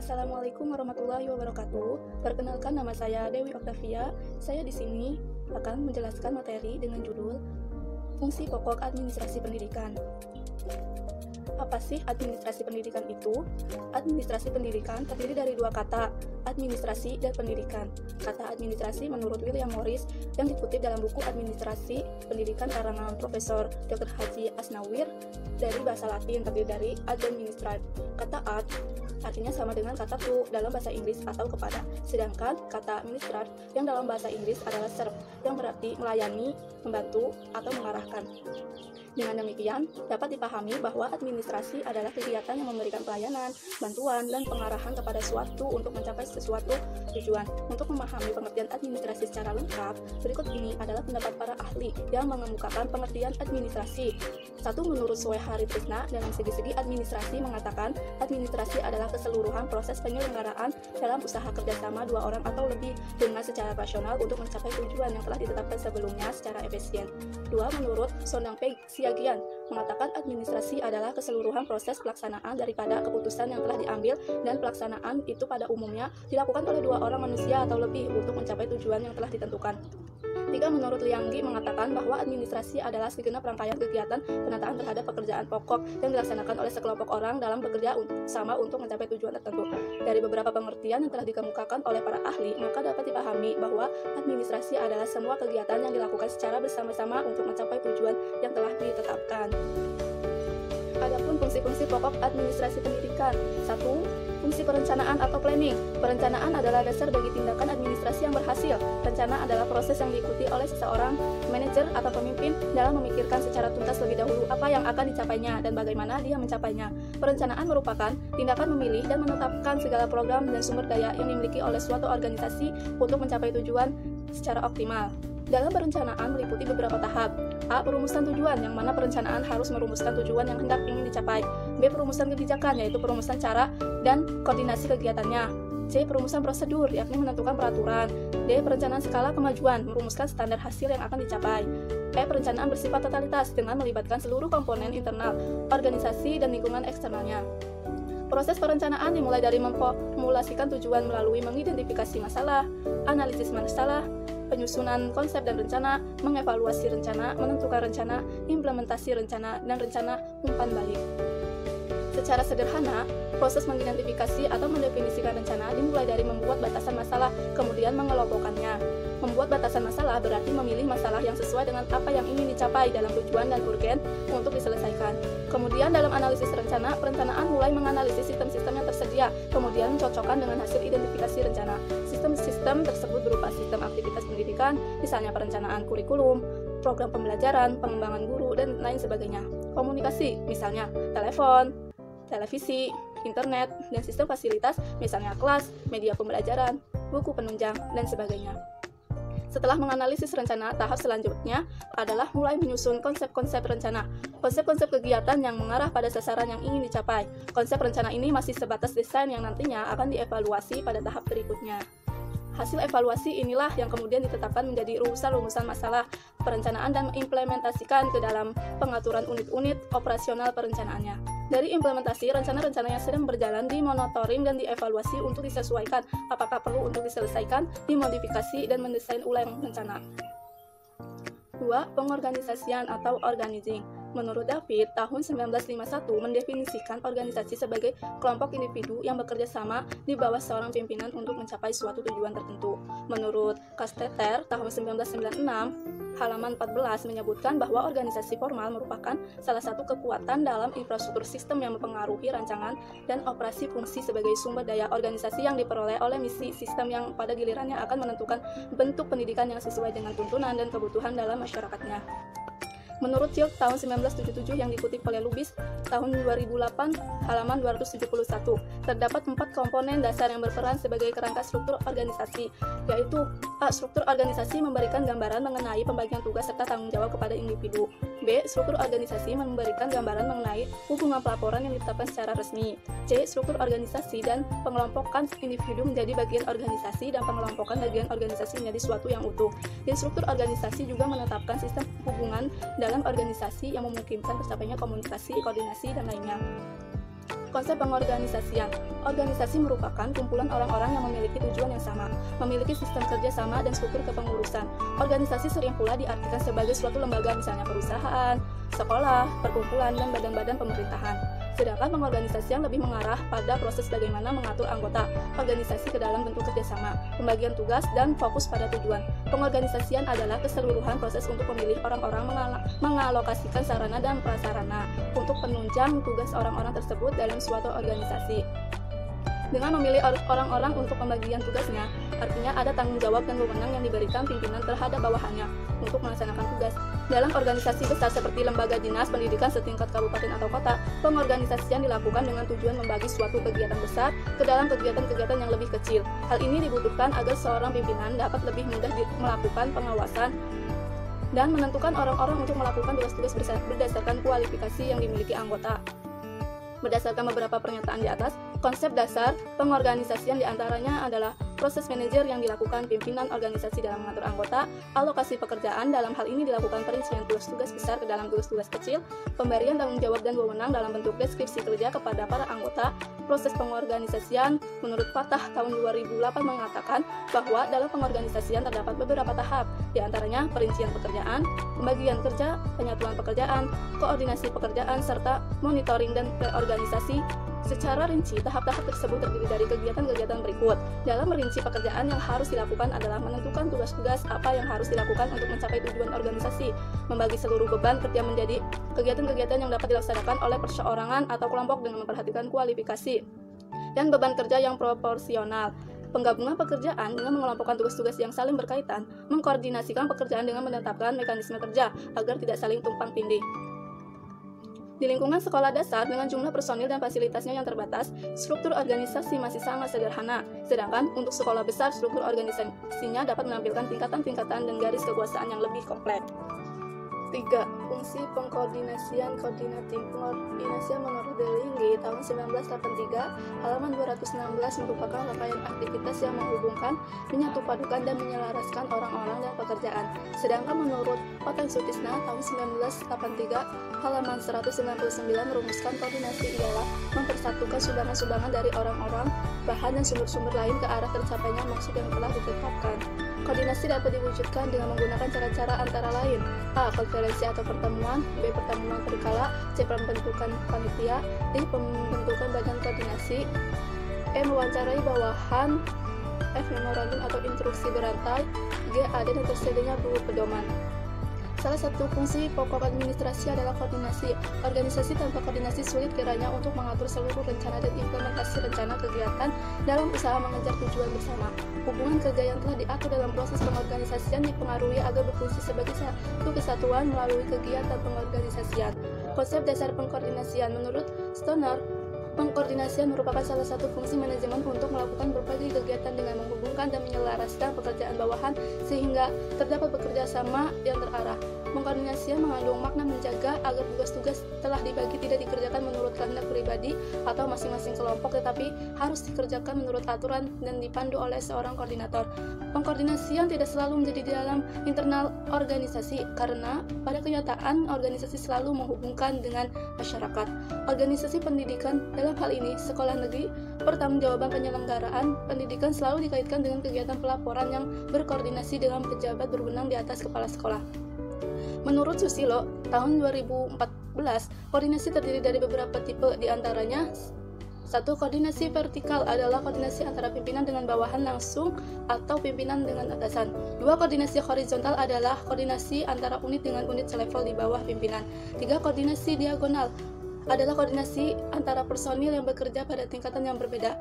Assalamualaikum warahmatullahi wabarakatuh. Perkenalkan, nama saya Dewi Oktavia. Saya di sini akan menjelaskan materi dengan judul Fungsi Pokok Administrasi Pendidikan. Apa sih administrasi pendidikan itu? Administrasi pendidikan terdiri dari dua kata, administrasi dan pendidikan. Kata administrasi menurut William Morris yang dikutip dalam buku Administrasi Pendidikan karangan Profesor Dr. Haji Asnawir dari bahasa Latin terdiri dari administrate. Kata ad artinya sama dengan kata to dalam bahasa Inggris atau kepada. Sedangkan kata administrate yang dalam bahasa Inggris adalah serve yang berarti melayani, membantu, atau mengarahkan. Dengan demikian, dapat dipahami bahwa administrasi adalah kegiatan yang memberikan pelayanan, bantuan, dan pengarahan kepada suatu untuk mencapai sesuatu tujuan. Untuk memahami pengertian administrasi secara lengkap, berikut ini adalah pendapat para ahli yang mengemukakan pengertian administrasi. Satu, menurut Soe Haritrisna, dalam segi-segi administrasi mengatakan, administrasi adalah keseluruhan proses penyelenggaraan dalam usaha kerjasama dua orang atau lebih dengan secara rasional untuk mencapai tujuan yang telah ditetapkan sebelumnya secara efisien. Dua, menurut Sondang P. Siagian mengatakan administrasi adalah keseluruhan proses pelaksanaan daripada keputusan yang telah diambil dan pelaksanaan itu pada umumnya dilakukan oleh dua orang manusia atau lebih untuk mencapai tujuan yang telah ditentukan. Tiga, menurut Liang Gi mengatakan bahwa administrasi adalah segenap rangkaian kegiatan penataan terhadap pekerjaan pokok yang dilaksanakan oleh sekelompok orang dalam bekerja sama untuk mencapai tujuan tertentu. Dari beberapa pengertian yang telah dikemukakan oleh para ahli, maka dapat dipahami bahwa administrasi adalah semua kegiatan yang dilakukan secara bersama-sama untuk mencapai tujuan yang telah ditetapkan. Adapun fungsi-fungsi pokok administrasi pendidikan. 1. Fungsi perencanaan atau planning. Perencanaan adalah dasar bagi tindakan administrasi yang berhasil. Rencana adalah proses yang diikuti oleh seseorang, manajer atau pemimpin dalam memikirkan secara tuntas lebih dahulu apa yang akan dicapainya dan bagaimana dia mencapainya. Perencanaan merupakan tindakan memilih dan menetapkan segala program dan sumber daya yang dimiliki oleh suatu organisasi untuk mencapai tujuan secara optimal. Dalam perencanaan meliputi beberapa tahap. A. Perumusan tujuan, yang mana perencanaan harus merumuskan tujuan yang hendak ingin dicapai. B. Perumusan kebijakan, yaitu perumusan cara dan koordinasi kegiatannya. C. Perumusan prosedur, yakni menentukan peraturan. D. Perencanaan skala kemajuan, merumuskan standar hasil yang akan dicapai. E. Perencanaan bersifat totalitas, dengan melibatkan seluruh komponen internal, organisasi, dan lingkungan eksternalnya. Proses perencanaan dimulai dari memformulasikan tujuan melalui mengidentifikasi masalah, analisis masalah, penyusunan konsep dan rencana, mengevaluasi rencana, menentukan rencana, implementasi rencana, dan rencana umpan balik. Secara sederhana, proses mengidentifikasi atau mendefinisikan rencana dimulai dari membuat batasan masalah, kemudian mengelompokkannya. Membuat batasan masalah berarti memilih masalah yang sesuai dengan apa yang ingin dicapai dalam tujuan dan urgen untuk diselesaikan. Kemudian dalam analisis rencana, perencanaan mulai menganalisis sistem-sistem yang tersedia, kemudian mencocokkan dengan hasil identifikasi rencana. Sistem-sistem tersebut berupa sistem aktivitas pendidikan, misalnya perencanaan kurikulum, program pembelajaran, pengembangan guru, dan lain sebagainya. Komunikasi, misalnya telepon, televisi, internet, dan sistem fasilitas, misalnya kelas, media pembelajaran, buku penunjang, dan sebagainya. Setelah menganalisis rencana, tahap selanjutnya adalah mulai menyusun konsep-konsep rencana. Konsep-konsep kegiatan yang mengarah pada sasaran yang ingin dicapai. Konsep rencana ini masih sebatas desain yang nantinya akan dievaluasi pada tahap berikutnya. Hasil evaluasi inilah yang kemudian ditetapkan menjadi rumusan-rumusan masalah perencanaan dan mengimplementasikan ke dalam pengaturan unit-unit operasional perencanaannya. Dari implementasi, rencana-rencana yang sedang berjalan dimonitoring dan dievaluasi untuk disesuaikan apakah perlu untuk diselesaikan, dimodifikasi, dan mendesain ulang rencana. 2. Pengorganisasian atau organizing. Menurut David, tahun 1951 mendefinisikan organisasi sebagai kelompok individu yang bekerja sama di bawah seorang pimpinan untuk mencapai suatu tujuan tertentu. Menurut Castetter, tahun 1996, halaman 14 menyebutkan bahwa organisasi formal merupakan salah satu kekuatan dalam infrastruktur sistem yang mempengaruhi rancangan dan operasi fungsi sebagai sumber daya organisasi yang diperoleh oleh misi sistem yang pada gilirannya akan menentukan bentuk pendidikan yang sesuai dengan tuntunan dan kebutuhan dalam masyarakatnya. Menurut Tilk tahun 1977 yang dikutip oleh Lubis tahun 2008 halaman 271, terdapat 4 komponen dasar yang berperan sebagai kerangka struktur organisasi, yaitu A. Struktur organisasi memberikan gambaran mengenai pembagian tugas serta tanggung jawab kepada individu. B. Struktur organisasi memberikan gambaran mengenai hubungan pelaporan yang ditetapkan secara resmi. C. Struktur organisasi dan pengelompokan individu menjadi bagian organisasi dan pengelompokan bagian organisasi menjadi suatu yang utuh. D. Struktur organisasi juga menetapkan sistem hubungan dalam organisasi yang memungkinkan tercapainya komunikasi, koordinasi, dan lainnya. Konsep pengorganisasian. Organisasi merupakan kumpulan orang-orang yang memiliki tujuan yang sama, memiliki sistem kerja sama dan struktur kepengurusan. Organisasi sering pula diartikan sebagai suatu lembaga, misalnya perusahaan, sekolah, perkumpulan, dan badan-badan pemerintahan. Sedangkan pengorganisasian lebih mengarah pada proses bagaimana mengatur anggota organisasi ke dalam bentuk kerjasama, pembagian tugas, dan fokus pada tujuan. Pengorganisasian adalah keseluruhan proses untuk memilih orang-orang, mengalokasikan sarana dan prasarana untuk penunjang tugas orang-orang tersebut dalam suatu organisasi. Dengan memilih orang-orang untuk pembagian tugasnya, artinya ada tanggung jawab dan wewenang yang diberikan pimpinan terhadap bawahannya untuk melaksanakan tugas. Dalam organisasi besar seperti lembaga dinas pendidikan setingkat kabupaten atau kota, pengorganisasian dilakukan dengan tujuan membagi suatu kegiatan besar ke dalam kegiatan-kegiatan yang lebih kecil. Hal ini dibutuhkan agar seorang pimpinan dapat lebih mudah melakukan pengawasan dan menentukan orang-orang untuk melakukan tugas-tugas berdasarkan kualifikasi yang dimiliki anggota. Berdasarkan beberapa pernyataan di atas, konsep dasar pengorganisasian diantaranya adalah proses manajer yang dilakukan pimpinan organisasi dalam mengatur anggota, alokasi pekerjaan, dalam hal ini dilakukan perincian tugas-tugas besar ke dalam tugas-tugas kecil, pemberian tanggung jawab dan wewenang dalam bentuk deskripsi kerja kepada para anggota. Proses pengorganisasian menurut Fatah tahun 2008 mengatakan bahwa dalam pengorganisasian terdapat beberapa tahap, diantaranya perincian pekerjaan, pembagian kerja, penyatuan pekerjaan, koordinasi pekerjaan, serta monitoring dan reorganisasi. Secara rinci, tahap-tahap tersebut terdiri dari kegiatan-kegiatan berikut. Dalam merinci pekerjaan yang harus dilakukan adalah menentukan tugas-tugas apa yang harus dilakukan untuk mencapai tujuan organisasi, membagi seluruh beban kerja menjadi kegiatan-kegiatan yang dapat dilaksanakan oleh perseorangan atau kelompok dengan memperhatikan kualifikasi dan beban kerja yang proporsional. Penggabungan pekerjaan dengan mengelompokkan tugas-tugas yang saling berkaitan, mengkoordinasikan pekerjaan dengan menetapkan mekanisme kerja agar tidak saling tumpang tindih. Di lingkungan sekolah dasar dengan jumlah personil dan fasilitasnya yang terbatas, struktur organisasi masih sangat sederhana. Sedangkan untuk sekolah besar, struktur organisasinya dapat menampilkan tingkatan-tingkatan dan garis kekuasaan yang lebih kompleks. 3. Fungsi pengkoordinasian koordinatif. Pengkoordinasian menurut Delinggi tahun 1983 halaman 216 merupakan rangkaian aktivitas yang menghubungkan, menyatupadukan dan menyelaraskan orang-orang dan pekerjaan. Sedangkan menurut Oteng Sutisna tahun 1983 halaman 199 merumuskan koordinasi ialah mempersatukan sumbangan-sumbangan dari orang-orang, bahan dan sumber-sumber lain ke arah tercapainya maksud yang telah ditetapkan. Koordinasi dapat diwujudkan dengan menggunakan cara-cara antara lain: A. Konferensi atau pertemuan, B. Pertemuan berkala, C. Pembentukan panitia, D. Pembentukan badan koordinasi, E. Mewawancarai bawahan, F. Memorandum atau instruksi berantai, G. Ada dan tersedianya buku pedoman. Salah satu fungsi pokok administrasi adalah koordinasi. Organisasi tanpa koordinasi sulit kiranya untuk mengatur seluruh rencana dan implementasi rencana kegiatan dalam usaha mengejar tujuan bersama. Hubungan kerja yang telah diatur dalam proses pengorganisasian dipengaruhi agar berfungsi sebagai satu kesatuan melalui kegiatan pengorganisasian. Konsep dasar pengkoordinasian menurut Stoner, pengkoordinasian merupakan salah satu fungsi manajemen untuk melakukan berbagai kegiatan dengan menghubungkan dan menyelaraskan pekerjaan bawahan sehingga terdapat bekerja sama yang terarah. Pengkoordinasian mengandung makna menjaga agar tugas-tugas telah dibagi tidak dikerjakan menurut kehendak pribadi atau masing-masing kelompok, tetapi harus dikerjakan menurut aturan dan dipandu oleh seorang koordinator. Pengkoordinasian tidak selalu menjadi di dalam internal organisasi karena pada kenyataan organisasi selalu menghubungkan dengan masyarakat. Organisasi pendidikan, dalam hal ini sekolah negeri, pertanggungjawaban penyelenggaraan pendidikan selalu dikaitkan dengan kegiatan pelaporan yang berkoordinasi dengan pejabat berwenang di atas kepala sekolah. Menurut Susilo, tahun 2014, koordinasi terdiri dari beberapa tipe, diantaranya 1. Koordinasi vertikal adalah koordinasi antara pimpinan dengan bawahan langsung atau pimpinan dengan atasan. 2. Koordinasi horizontal adalah koordinasi antara unit dengan unit selevel di bawah pimpinan. 3. Koordinasi diagonal adalah koordinasi antara personil yang bekerja pada tingkatan yang berbeda.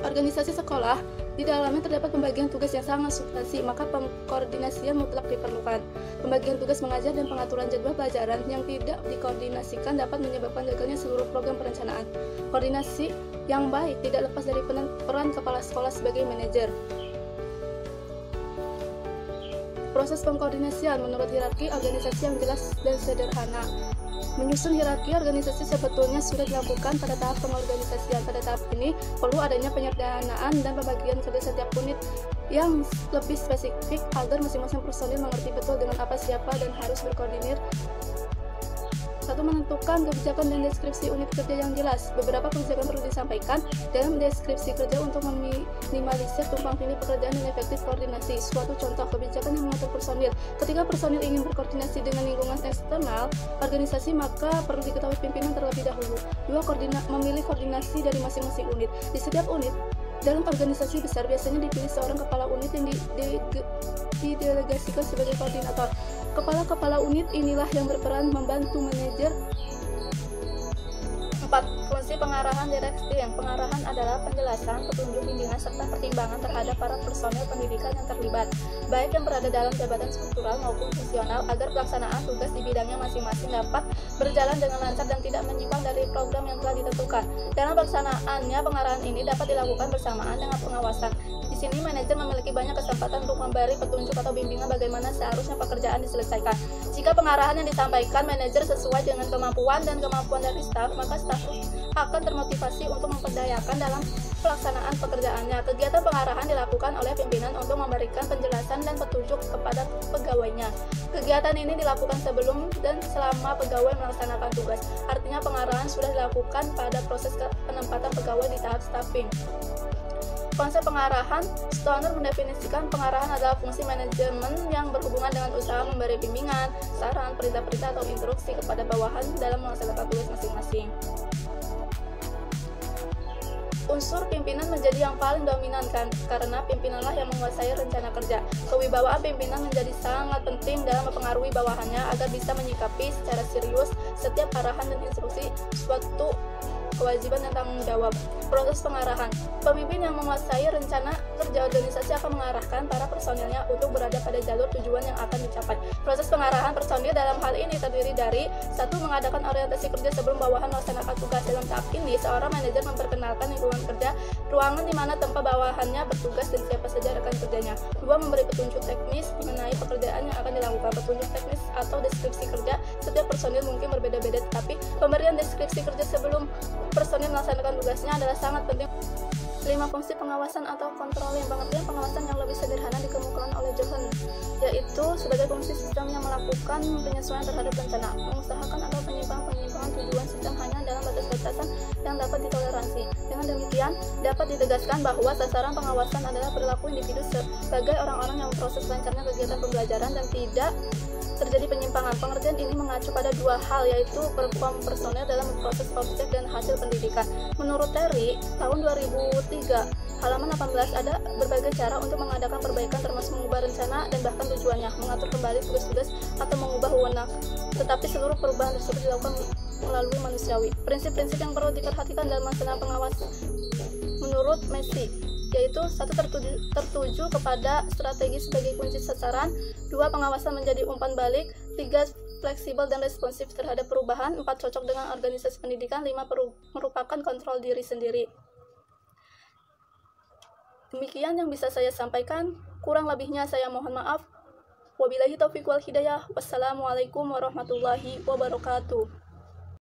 Organisasi sekolah, di dalamnya terdapat pembagian tugas yang sangat substansi, maka pengkoordinasian mutlak diperlukan. Pembagian tugas mengajar dan pengaturan jadwal pelajaran yang tidak dikoordinasikan dapat menyebabkan gagalnya seluruh program perencanaan. Koordinasi yang baik tidak lepas dari peran kepala sekolah sebagai manajer. Proses pengkoordinasian menurut hierarki organisasi yang jelas dan sederhana. Menyusun hierarki organisasi sebetulnya sudah dilakukan pada tahap pengorganisasian. Pada tahap ini perlu adanya penyederhanaan dan pembagian kerja setiap unit yang lebih spesifik agar masing-masing personil mengerti betul dengan apa, siapa, dan harus berkoordinir 1. Menentukan kebijakan dan deskripsi unit kerja yang jelas. Beberapa kebijakan perlu disampaikan dalam deskripsi kerja untuk meminimalisir tumpang tindih pekerjaan dan efektif koordinasi. Suatu contoh kebijakan yang mengatur personil. Ketika personil ingin berkoordinasi dengan lingkungan eksternal organisasi, maka perlu diketahui pimpinan terlebih dahulu. 2. Memilih koordinasi dari masing-masing unit. Di setiap unit dalam organisasi besar biasanya dipilih seorang kepala unit yang didelegasikan sebagai koordinator. Kepala-kepala unit inilah yang berperan membantu manajer. 4. Fungsi pengarahan direksi. Pengarahan adalah penjelasan, petunjuk, bimbingan, serta pertimbangan terhadap para personel pendidikan yang terlibat, baik yang berada dalam jabatan struktural maupun fungsional, agar pelaksanaan tugas di bidangnya masing-masing dapat berjalan dengan lancar dan tidak menyimpang dari program yang telah ditentukan. Dalam pelaksanaannya, pengarahan ini dapat dilakukan bersamaan dengan pengawasan. Di sini, manajer memiliki banyak kesempatan untuk memberi petunjuk atau bimbingan bagaimana seharusnya pekerjaan diselesaikan. Jika pengarahan yang disampaikan manajer sesuai dengan kemampuan dari staf, maka staf akan termotivasi untuk memperdayakan dalam pelaksanaan pekerjaannya. Kegiatan pengarahan dilakukan oleh pimpinan untuk memberikan penjelasan dan petunjuk kepada pegawainya. Kegiatan ini dilakukan sebelum dan selama pegawai melaksanakan tugas. Artinya pengarahan sudah dilakukan pada proses penempatan pegawai di tahap staffing. Konsep pengarahan, Stoner mendefinisikan pengarahan adalah fungsi manajemen yang berhubungan dengan usaha memberi bimbingan, saran, perintah-perintah atau instruksi kepada bawahan dalam melaksanakan tugas masing-masing. Unsur pimpinan menjadi yang paling dominan karena pimpinanlah yang menguasai rencana kerja. Kewibawaan pimpinan menjadi sangat penting dalam mempengaruhi bawahannya agar bisa menyikapi secara serius setiap arahan dan instruksi suatu kewajiban dan tanggung jawab. Proses pengarahan. Pemimpin yang menguasai rencana kerja organisasi akan mengarahkan para personilnya untuk berada pada jalur tujuan yang akan dicapai. Proses pengarahan personil dalam hal ini terdiri dari 1. Mengadakan orientasi kerja sebelum bawahan melaksanakan tugas. Dalam tahap ini, seorang manajer memperkenalkan lingkungan kerja, ruangan di mana tempat bawahannya bertugas dan siapa saja rekan kerjanya. 2. Memberi petunjuk teknis mengenai pekerjaan yang akan dilakukan. Petunjuk teknis atau deskripsi kerja setiap personil mungkin berbeda-beda, tetapi pemberian deskripsi kerja sebelum personil melaksanakan tugasnya adalah sangat penting. 5. Fungsi pengawasan atau controlling. Pengertian pengawasan yang lebih sederhana dikemukakan oleh Johan, yaitu sebagai fungsi sistem yang melakukan penyesuaian terhadap rencana, mengusahakan agar penyimpangan tujuan sistem hanya dalam batas-batasan yang dapat ditoleransi. Dengan demikian, dapat ditegaskan bahwa sasaran pengawasan adalah perilaku individu sebagai orang-orang yang memproses lancarnya kegiatan pembelajaran dan tidak terjadi penyimpangan. Pengertian ini mengacu pada 2 hal, yaitu perform personel dalam memproses objek dan hasil pendidikan. Menurut Terry, tahun 2003, halaman 18, ada berbagai cara untuk mengadakan perbaikan termasuk mengubah rencana dan bahkan tujuannya, mengatur kembali tugas-tugas atau mengubah wewenang. Tetapi seluruh perubahan tersebut dilakukan melalui manusiawi. Prinsip-prinsip yang perlu diperhatikan dalam melaksanakan pengawasan menurut Messi, yaitu 1. Tertuju kepada strategi sebagai kunci sasaran. 2. Pengawasan menjadi umpan balik. 3. Fleksibel dan responsif terhadap perubahan. 4. Cocok dengan organisasi pendidikan. 5. Merupakan kontrol diri sendiri. Demikian yang bisa saya sampaikan. Kurang lebihnya saya mohon maaf. Wabillahi taufiq wal hidayah. Wassalamualaikum warahmatullahi wabarakatuh.